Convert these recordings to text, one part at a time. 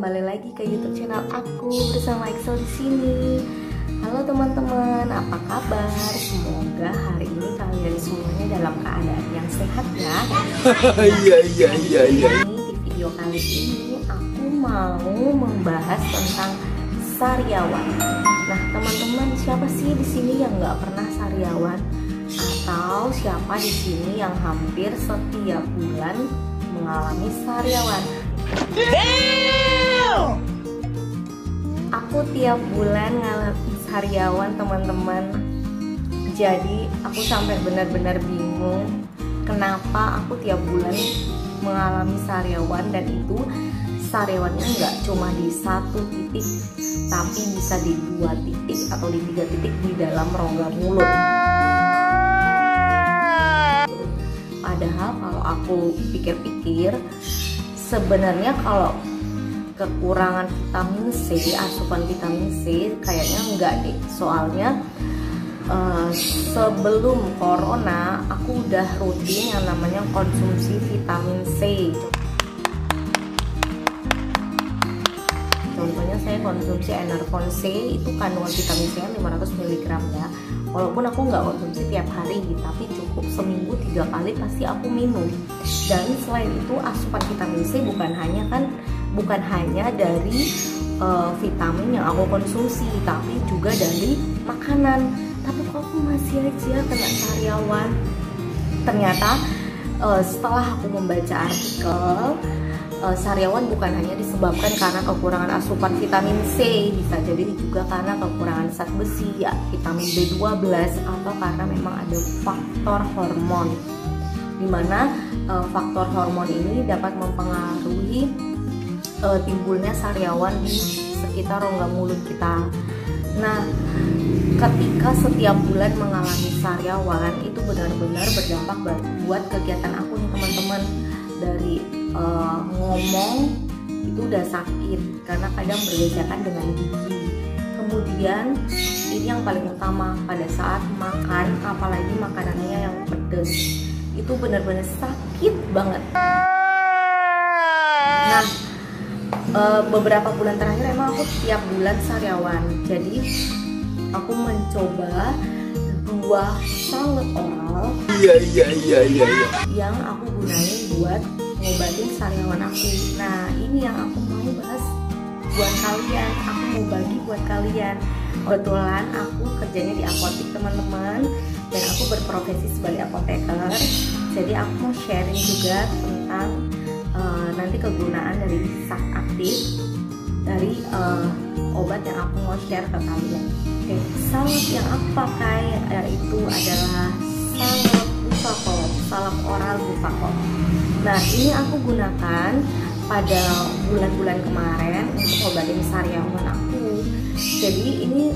kembali lagi ke YouTube channel aku bersama Excel di sini. Halo teman-teman, apa kabar? Semoga hari ini kalian semuanya dalam keadaan yang sehat ya. Iya. Di video kali ini aku mau membahas tentang sariawan. Nah teman-teman, siapa sih di sini yang nggak pernah sariawan? Atau siapa di sini yang hampir setiap bulan mengalami sariawan? Aku tiap bulan ngalamin sariawan teman-teman. Jadi aku sampai benar-benar bingung kenapa aku tiap bulan mengalami sariawan, dan itu sariawannya nggak cuma di satu titik, tapi bisa di 2 titik atau di 3 titik di dalam rongga mulut. Padahal kalau aku pikir-pikir, sebenarnya kalau kekurangan vitamin C, asupan vitamin C kayaknya enggak deh. Soalnya sebelum corona aku udah rutin yang namanya konsumsi vitamin C. Contohnya saya konsumsi Enervon C, itu kandungan vitamin C 500 mg ya. Walaupun aku nggak konsumsi tiap hari, tapi cukup seminggu 3 kali pasti aku minum. Dan selain itu asupan vitamin C bukan hanya dari vitamin yang aku konsumsi, tapi juga dari makanan. Tapi kok aku masih aja kena sariawan? Ternyata setelah aku membaca artikel, sariawan bukan hanya disebabkan karena kekurangan asupan vitamin C, bisa jadi juga karena kekurangan zat besi ya, vitamin B12, atau karena memang ada faktor hormon, dimana faktor hormon ini dapat mempengaruhi timbulnya sariawan di sekitar rongga mulut kita. Nah, ketika setiap bulan mengalami sariawan, itu benar-benar berdampak buat kegiatan aku nih teman-teman. Dari ngomong itu udah sakit karena kadang bergesekan dengan gigi. Kemudian ini yang paling utama, pada saat makan, apalagi makanannya yang pedas, itu benar-benar sakit banget. Nah, beberapa bulan terakhir emang aku tiap bulan sariawan. Jadi aku mencoba 2 salep oral. Iya. Yang aku gunain buat ngobatin sariawan aku. Nah, ini yang aku mau bahas buat kalian. Aku mau bagi buat kalian. Kebetulan aku kerjanya di apotek teman-teman, dan aku berprofesi sebagai apoteker. Jadi aku mau sharing juga tentang nanti kegunaan dari zat aktif dari obat yang aku mau share ke kalian. Oke, salep yang aku pakai yaitu adalah salep Bufacort, salep oral Bufacort. Nah, ini aku gunakan pada bulan-bulan kemarin untuk obatin sariawan aku. Jadi ini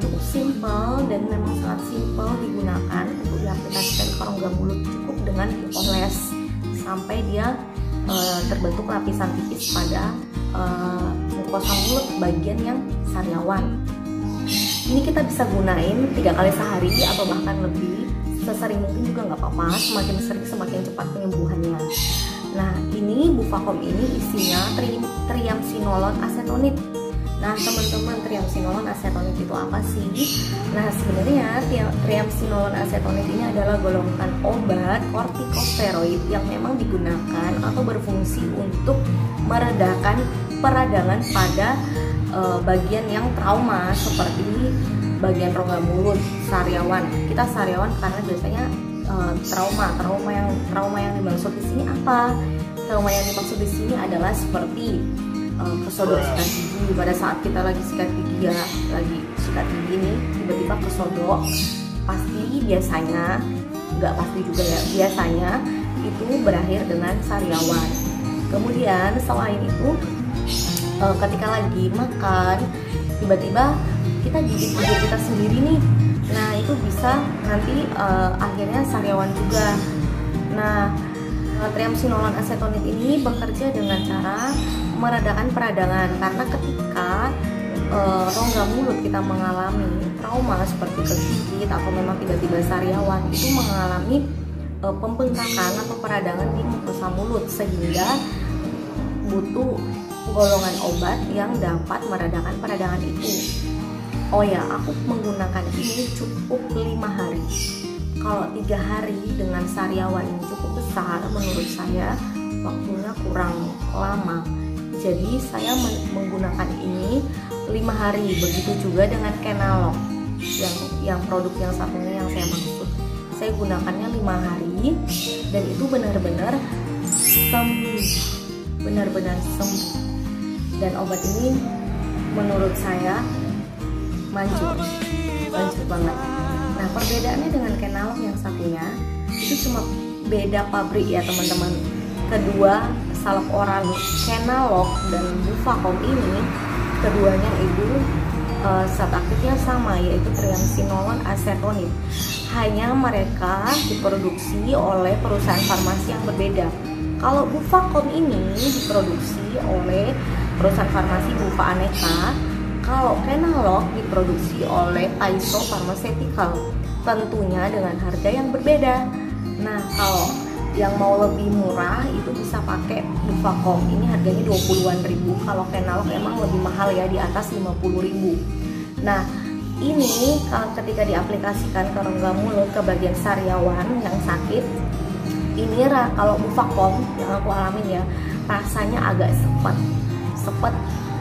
cukup simpel dan memang sangat simpel digunakan untuk diaplikasikan ke rongga mulut. Cukup dengan dioles sampai dia terbentuk lapisan tipis pada mukosa mulut bagian yang sariawan. Ini kita bisa gunain 3 kali sehari atau bahkan lebih. Sesering mungkin juga nggak apa-apa, semakin sering semakin cepat penyembuhannya. Nah, ini Bufacort ini isinya triamcinolone acetonit. Nah teman-teman, triamcinolone acetonit itu apa sih? Nah, sebenarnya triamcinolone acetonit ini adalah golongan obat kortikosteroid yang memang digunakan atau berfungsi untuk meredakan peradangan pada bagian yang trauma, seperti bagian rongga mulut, sariawan. Kita sariawan karena biasanya trauma yang dimaksud di sini apa? Trauma yang dimaksud di sini adalah seperti kesodok sikat gigi. Pada saat kita lagi sikat gigi ya, lagi sikat gigi nih, tiba-tiba kesodok, pasti biasanya, nggak pasti juga ya, biasanya itu berakhir dengan sariawan. Kemudian selain itu, ketika lagi makan, tiba-tiba kita gigit kita sendiri nih. Nah, itu bisa nanti akhirnya sariawan juga. Nah, triamcinolone acetonit ini bekerja dengan cara meredakan peradangan, karena ketika rongga mulut kita mengalami trauma seperti kegigit atau memang tiba-tiba sariawan, itu mengalami pembengkakan atau peradangan di mukosa mulut, sehingga butuh golongan obat yang dapat meredakan peradangan itu. Oh ya, aku menggunakan ini cukup 5 hari. Kalau 3 hari dengan sariawan yang cukup besar, menurut saya waktunya kurang lama. Jadi saya menggunakan ini 5 hari. Begitu juga dengan Kenalog, yang produk yang satunya yang saya maksud. Saya gunakannya 5 hari dan itu benar-benar sembuh, benar-benar sembuh. Dan obat ini menurut saya manjur banget. Nah, perbedaannya dengan Kenalog yang satunya itu cuma beda pabrik ya teman-teman. Kedua salep oral Kenalog dan Bufacom ini keduanya itu zat aktifnya sama, yaitu triamcinolone acetonide. Hanya mereka diproduksi oleh perusahaan farmasi yang berbeda. Kalau Bufacom ini diproduksi oleh perusahaan farmasi Bufa Aneka. Kalau Kenalog diproduksi oleh Paiso Pharmaceutical, tentunya dengan harga yang berbeda. Nah, kalau yang mau lebih murah itu bisa pakai Bufacom. Ini harganya 20-an ribu. Kalau Kenalog emang lebih mahal ya, di atas 50.000. Nah, ini ketika diaplikasikan ke rongga mulut, ke bagian sariawan yang sakit, ini kalau Bufacom yang aku alamin ya, rasanya agak sepet,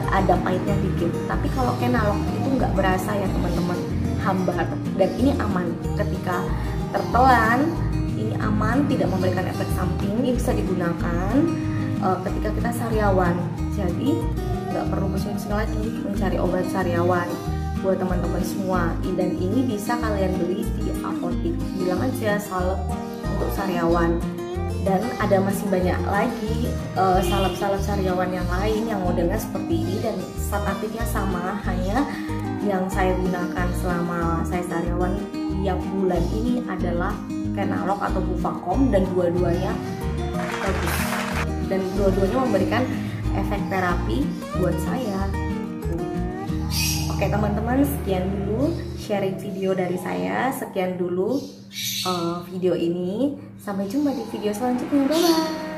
ada pahitnya dikit. Tapi kalau Kenalog itu nggak berasa ya teman-teman, hambar. Dan ini aman ketika tertelan, ini aman, tidak memberikan efek samping. Ini bisa digunakan ketika kita sariawan. Jadi nggak perlu pusing-pusing lagi mencari obat sariawan buat teman-teman semua. Dan ini bisa kalian beli di apotik. Bilang aja salep untuk sariawan. Dan ada masih banyak lagi salep-salep sariawan yang lain yang modelnya seperti ini dan zat aktifnya sama. Hanya yang saya gunakan selama saya sariawan tiap bulan ini adalah Kenalog atau Bufacom, dan dua-duanya bagus. Dan dua-duanya memberikan efek terapi buat saya. Oke teman-teman, sekian dulu sharing video dari saya. Sekian dulu video ini. Sampai jumpa di video selanjutnya. Bye-bye.